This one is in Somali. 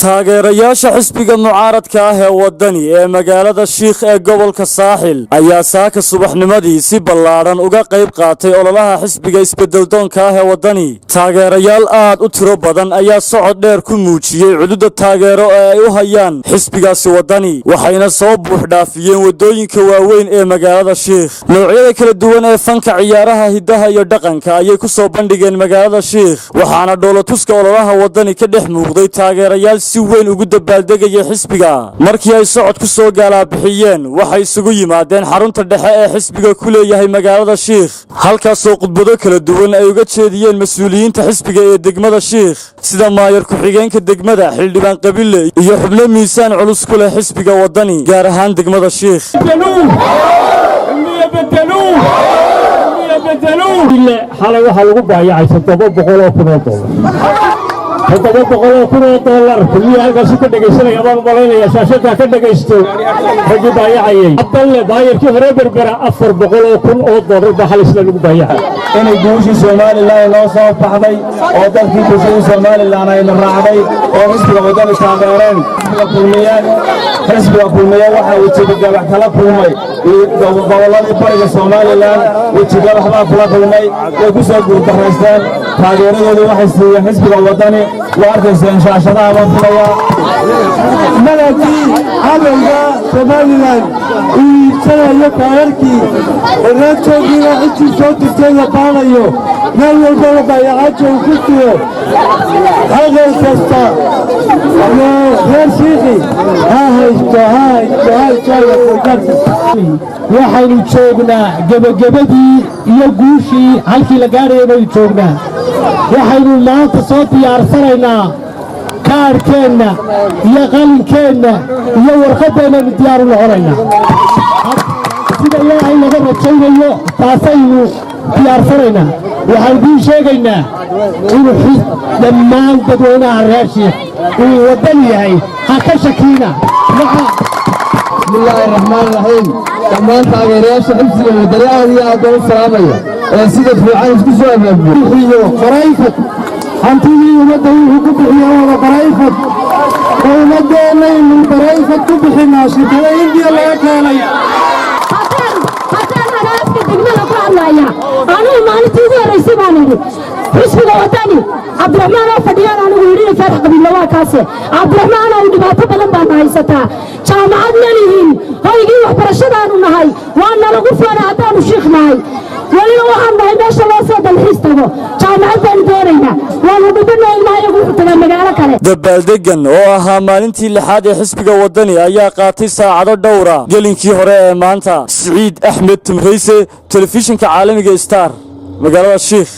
taageerayaasha xisbiga mucaaradka ah ee wadani ee magaalada Shiikh ee gobolka Saaxil ayaa saaka subaxnimadii si ballaaran uga qayb qaatay ololaha xisbiga isbeddeldoonka ah ee wadani. Taageerayaal aad u tiro badan ayaa socod dheer ku muujiyay xuduudda taageero ee ay u hayaan xisbigaasi wadani, waxayna soo buux dhaafiyeen wadooyinka waaweyn ee magaalada Shiikh. Noocyada kala duwan ee fanka, ciyaaraha hidaha iyo dhaqanka ayay ku soo bandhigeen magaalada Shiikh, waxaana dhoolatuska ololaha wadani ka dhex muuqday taageerayaal si weyn ugu dabaaldegaya xisbiga. Markii ay socod ku soo gaalabixiyeen, waxay isugu yimaadeen xarunta dhexe ee xisbiga ku leeyahay magaalada Shiikh, halkaasoo khudbado kala duwan ay uga jeediyeen mas'uuliyiinta xisbiga ee degmada Shiikh sida maayar ku-xigeenka degmada, xildhibaan Qabile iyo xubno miisaan culus ku leh xisbiga wadani gaar ahaan degmada Shiikh. xalay waxaa lagu baayacay $700,000 kulliya halkaasi ka dhegaysanaya baan malaynayaa shaashadda ka dhegaysto ragii baayacayay abdalle baayarkii hore berbera $400,000 baa xal isla lagu baayacay inay guushii Soomaaliland noo soo baxday oo dalkii bulshada Soomaaliland ay raacday oo xisbiga wadani taageereen xisbiga kulmiye waxa uu jibgabax kala kulmay gobolladii bariga Soomaaliland wajigaba waxba kula kulmay oo ku soo guuldareysteen taageeradooda waxay siiyeen xisbiga wadani واركسين شاشة مطلوبة ملكي عملها Somaliland ويسنى يكاركي الرجل إلى إنتي صوت السنة باليو نال البلد يعجو وكتير هذا الكستا غير شيخي هاي waxaynu joognaa gabagabadii iyo guushii halkii la gaarayay baynu joognaa. waxaynu maanta soo diyaarsanaynaa kaarkeenna iyo qalinkeenna iyo warqaddeennu diyaar u noqonaynaa sida ilaahay laga rajaynayo taasaynu diyaarsanaynaa. waxaan idiin sheegaynaa inuu dhammaan dadweynaha reer Shiikh uu wadan yahay ha ka shakiina. bismillaahi raxmaani raxiim dhammaan taageerayaasha xisbiga wadani aad iyo aad u salaamaya ee sida fiican isku soo abaabuliyo barayfad hantidii ummadda wuxuu ku bixiyaa wada barayfad ummaddeennaynu barayfad ku bixinaa shirkada indiya laga keenay haddaan haraadka degmada ku hadlaya anigu maalintii ugu horraysay baan idhi xisbiga wadani cabdiraxmaan oo fadhiyaan anigu yidhi faarax qabiille waa kaase cabdiraxmaan oo dhibaato badan baana haysataa jaamacad ma lihiin hoygii waxbarashadaanu nahay waa nalagu foona haddaanu shiikh nahay weliba waxaan nahay meesha loo soo dalxiis tago jaamacad baanu doonaynaa waanu dhibanahay ilmaha iyagu wuxuu tagaa magaalo kale. dabaaldegan oo ahaa maalintii lixaad ee xisbiga wadani ayaa qaatay saacado dhowra gelinkii hore ee maanta. Siciid Axmed Timreyse, telefishinka caalamiga Star, magaalada Shiikh.